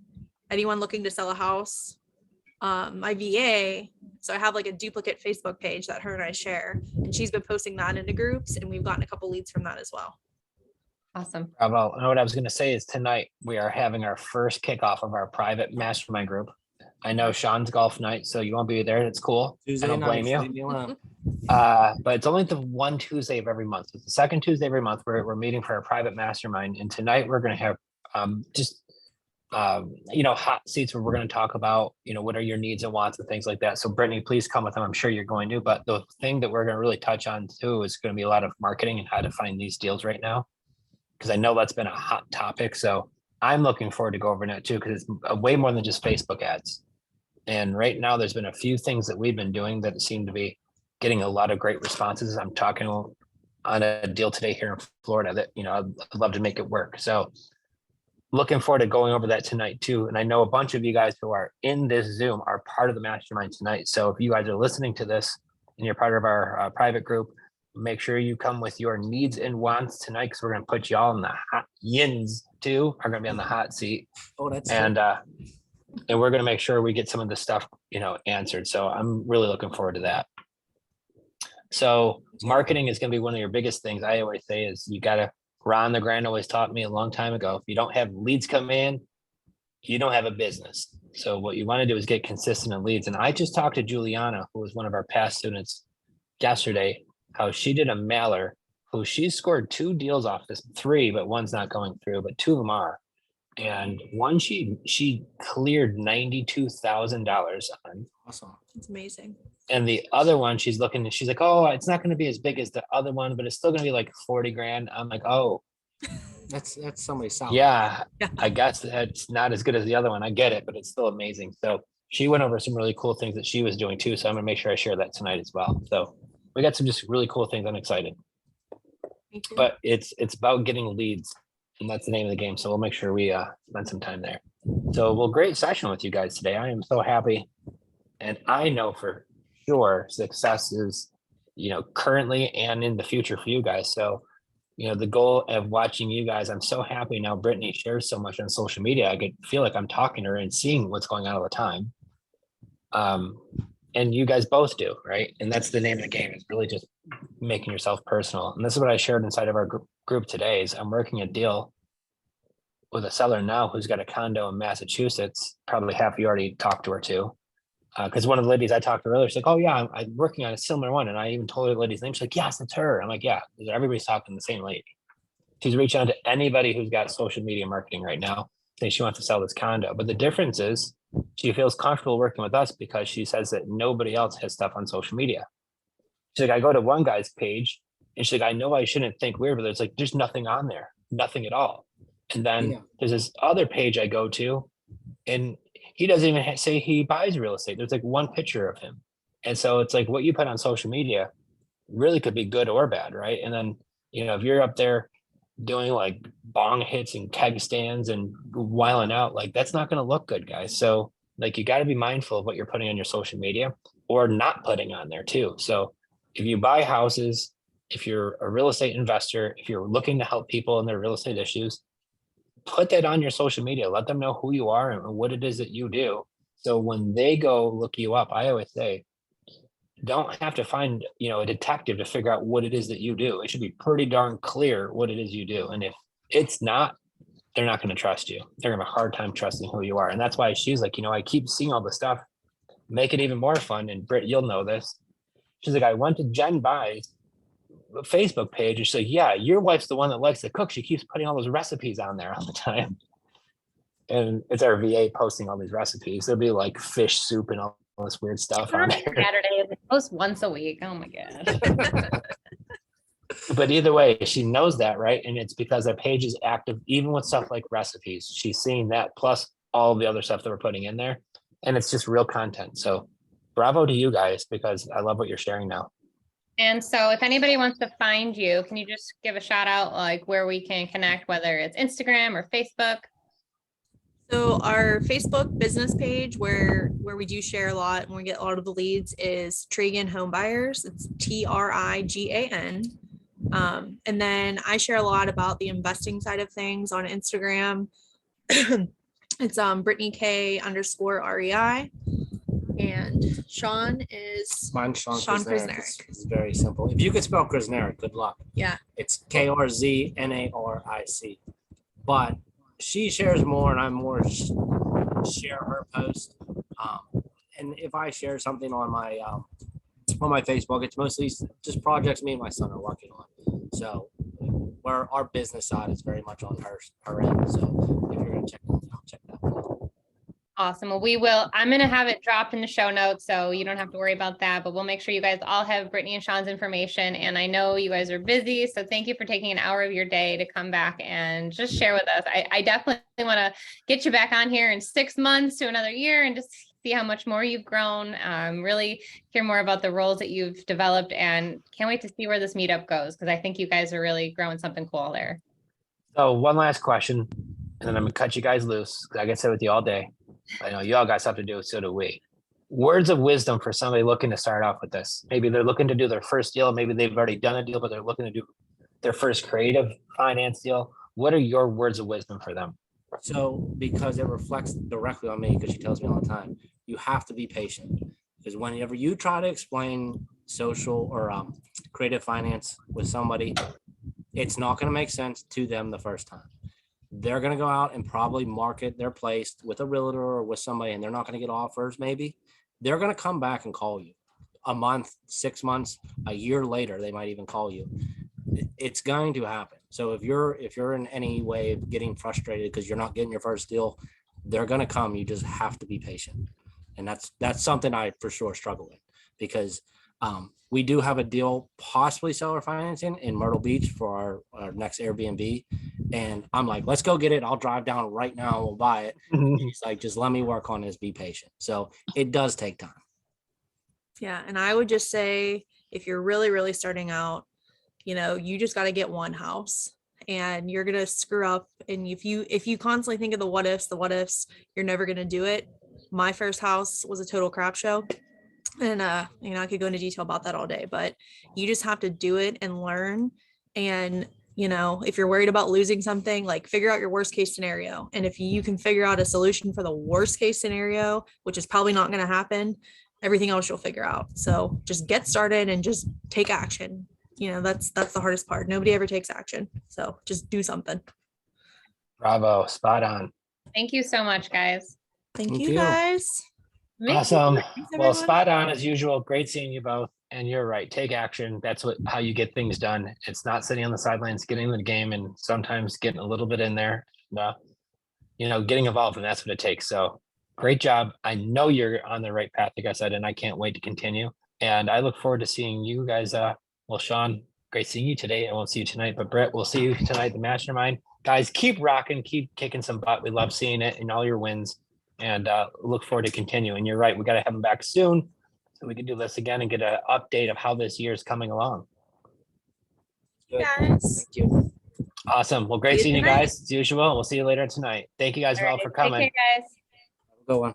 Speaker 2: Anyone looking to sell a house, my VA, so I have like a duplicate Facebook page that her and I share, and she's been posting that into groups, and we've gotten a couple leads from that as well.
Speaker 3: Awesome.
Speaker 1: Bravo. And what I was going to say is tonight we are having our first kickoff of our private mastermind group. I know Sean's golf night, so you won't be there. It's cool.
Speaker 4: Tuesday
Speaker 1: I don't blame
Speaker 4: nights,
Speaker 1: you.
Speaker 4: leave me alone.
Speaker 1: But it's only the one Tuesday of every month. It's the second Tuesday every month. We're meeting for our private mastermind, and tonight we're going to have hot seats where we're going to talk about what are your needs and wants and things like that. So Brittany, please come with them. I'm sure you're going to. But the thing that we're going to really touch on too is going to be a lot of marketing and how to find these deals right now, because I know that's been a hot topic. So I'm looking forward to go over that too, because it's way more than just Facebook ads. And right now, there's been a few things that we've been doing that seem to be getting a lot of great responses. I'm talking on a deal today here in Florida that, I'd love to make it work. So looking forward to going over that tonight too. And I know a bunch of you guys who are in this Zoom are part of the mastermind tonight. So if you guys are listening to this and you're part of our private group, make sure you come with your needs and wants tonight, because we're going to put you all in the hot yins too, are going to be on the hot seat.
Speaker 4: Oh, that's
Speaker 1: And we're going to make sure we get some of this stuff, answered. So I'm really looking forward to that. So marketing is going to be one of your biggest things. I always say is you got to, Ron the Grand always taught me a long time ago, if you don't have leads come in, you don't have a business. So what you want to do is get consistent in leads. And I just talked to Juliana, who was one of our past students yesterday, how she did a mailer, who she scored 2 deals off this, 3, but one's not going through, but 2 of them are. And one she cleared $92,000 on.
Speaker 4: Awesome.
Speaker 2: It's amazing.
Speaker 1: And the other one, she's looking, she's like, oh, it's not going to be as big as the other one, but it's still going to be like 40 grand. I'm like, oh,
Speaker 4: That's somebody solid.
Speaker 1: yeah,
Speaker 2: Yeah.
Speaker 1: I guess that's not as good as the other one. I get it, but it's still amazing. So she went over some really cool things that she was doing too. So I'm gonna make sure I share that tonight as well. So we got some just really cool things. I'm excited,
Speaker 2: Me too.
Speaker 1: but it's about getting leads, and that's the name of the game. So we'll make sure we spend some time there. So well, great session with you guys today. I am so happy, and I know for sure success is, currently and in the future for you guys. So the goal of watching you guys, I'm so happy now. Brittany shares so much on social media. I could feel like I'm talking to her and seeing what's going on all the time. And you guys both do, right? And that's the name of the game. It's really just making yourself personal. And this is what I shared inside of our group today is I'm working a deal with a seller now who's got a condo in Massachusetts. Probably half of you already talked to her too. Because one of the ladies I talked to earlier, she's like, oh yeah, I'm working on a similar one. And I even told her the lady's name. She's like, yes, it's her. I'm like, yeah, everybody's talking the same lady. She's reaching out to anybody who's got social media marketing right now, saying she wants to sell this condo. But the difference is she feels comfortable working with us because she says that nobody else has stuff on social media. She's like, I go to one guy's page and she's like, I know I shouldn't think weird, but it's like, there's nothing on there, nothing at all. And then there's this other page I go to and he doesn't even say he buys real estate. There's like one picture of him. And so it's like what you put on social media really could be good or bad, right? And then, if you're up there doing like bong hits and keg stands and wiling out, like that's not going to look good, guys. So like you got to be mindful of what you're putting on your social media or not putting on there too. So if you buy houses, if you're a real estate investor, if you're looking to help people in their real estate issues, put that on your social media. Let them know who you are and what it is that you do. So when they go look you up, I always say, don't have to find, a detective to figure out what it is that you do. It should be pretty darn clear what it is you do. And if it's not, they're not going to trust you. They're gonna have a hard time trusting who you are. And that's why she's like, I keep seeing all this stuff, make it even more fun. And Britt, you'll know this. She's like, I went to Jen Buys Facebook page and she's like, yeah, your wife's the one that likes to cook. She keeps putting all those recipes on there all the time. And it's our VA posting all these recipes. There'll be like fish soup and all this weird stuff on there.
Speaker 3: Saturday, they post once a week. Oh my god.
Speaker 1: But either way, she knows that, right? And it's because that page is active, even with stuff like recipes. She's seeing that plus all the other stuff that we're putting in there. And it's just real content. So bravo to you guys, because I love what you're sharing now.
Speaker 3: And so if anybody wants to find you, can you just give a shout out like where we can connect, whether it's Instagram or Facebook?
Speaker 2: So our Facebook business page where we do share a lot and we get a lot of the leads is Trigan Home Buyers. It's TRIGAN. And then I share a lot about the investing side of things on Instagram. It's Brittany K_REI. And Sean is
Speaker 4: Mine's Sean
Speaker 2: Sean
Speaker 4: Krasneric.
Speaker 2: Krasneric.
Speaker 4: It's very simple. If you could spell Krasneric, good luck.
Speaker 2: Yeah.
Speaker 4: It's KRZNARIC. But she shares more and I more share her post. And if I share something on my Facebook, it's mostly just projects me and my son are working on. So where our business side is very much on her end. So if you're gonna check that out, check that out.
Speaker 3: Awesome. Well, I'm going to have it dropped in the show notes, so you don't have to worry about that, but we'll make sure you guys all have Brittany and Sean's information. And I know you guys are busy, so thank you for taking an hour of your day to come back and just share with us. I definitely want to get you back on here in 6 months to another year and just see how much more you've grown, really hear more about the roles that you've developed, and can't wait to see where this meetup goes, because I think you guys are really growing something cool there.
Speaker 1: So one last question, and then I'm gonna cut you guys loose. I can sit with you all day. I know you all got stuff to do, so do we. Words of wisdom for somebody looking to start off with this. Maybe they're looking to do their first deal. Maybe they've already done a deal, but they're looking to do their first creative finance deal. What are your words of wisdom for them?
Speaker 4: So because it reflects directly on me, because she tells me all the time, you have to be patient. Because whenever you try to explain social or creative finance with somebody, it's not going to make sense to them the first time. They're going to go out and probably market their place with a realtor or with somebody, and they're not going to get offers. Maybe they're going to come back and call you a month, 6 months, a year later. They might even call you. It's going to happen. So if you're in any way getting frustrated because you're not getting your first deal, they're going to come. You just have to be patient. And that's something I for sure struggle with, because we do have a deal, possibly seller financing in Myrtle Beach for our next Airbnb. And I'm like, let's go get it. I'll drive down right now and we'll buy it. He's like, just let me work on this, be patient. So it does take time.
Speaker 2: Yeah. And I would just say, if you're really, really starting out, you just got to get one house, and you're going to screw up. And if you constantly think of the what ifs, you're never going to do it. My first house was a total crap show. And, I could go into detail about that all day, but you just have to do it and learn. And, if you're worried about losing something, like, figure out your worst case scenario. And if you can figure out a solution for the worst case scenario, which is probably not going to happen, everything else you'll figure out. So just get started and just take action. That's the hardest part. Nobody ever takes action. So just do something.
Speaker 1: Bravo. Spot on.
Speaker 3: Thank you so much, guys.
Speaker 2: Thank
Speaker 4: Thank
Speaker 2: you
Speaker 4: you.
Speaker 2: guys.
Speaker 1: Awesome.
Speaker 2: Thanks,
Speaker 1: Well,
Speaker 2: everyone.
Speaker 1: spot on as usual. Great seeing you both. And you're right. Take action. That's how you get things done. It's not sitting on the sidelines, getting in the game, and sometimes getting a little bit in there. Getting involved, and that's what it takes. So great job. I know you're on the right path, like I said, and I can't wait to continue. And I look forward to seeing you guys. Well, Sean, great seeing you today. I won't see you tonight, but Brett, we'll see you tonight at the Mastermind. Guys, keep rocking, keep kicking some butt. We love seeing it and all your wins, and look forward to continuing. You're right. We got to have them back soon so we can do this again and get an update of how this year is coming along.
Speaker 4: Good.
Speaker 2: Guys.
Speaker 4: Thank you.
Speaker 1: Awesome. Well, great
Speaker 2: See you
Speaker 1: seeing you
Speaker 2: tonight.
Speaker 1: guys as usual. We'll see you later tonight. Thank you guys all for
Speaker 3: Take
Speaker 1: coming.
Speaker 3: care, guys.
Speaker 4: Have a good one.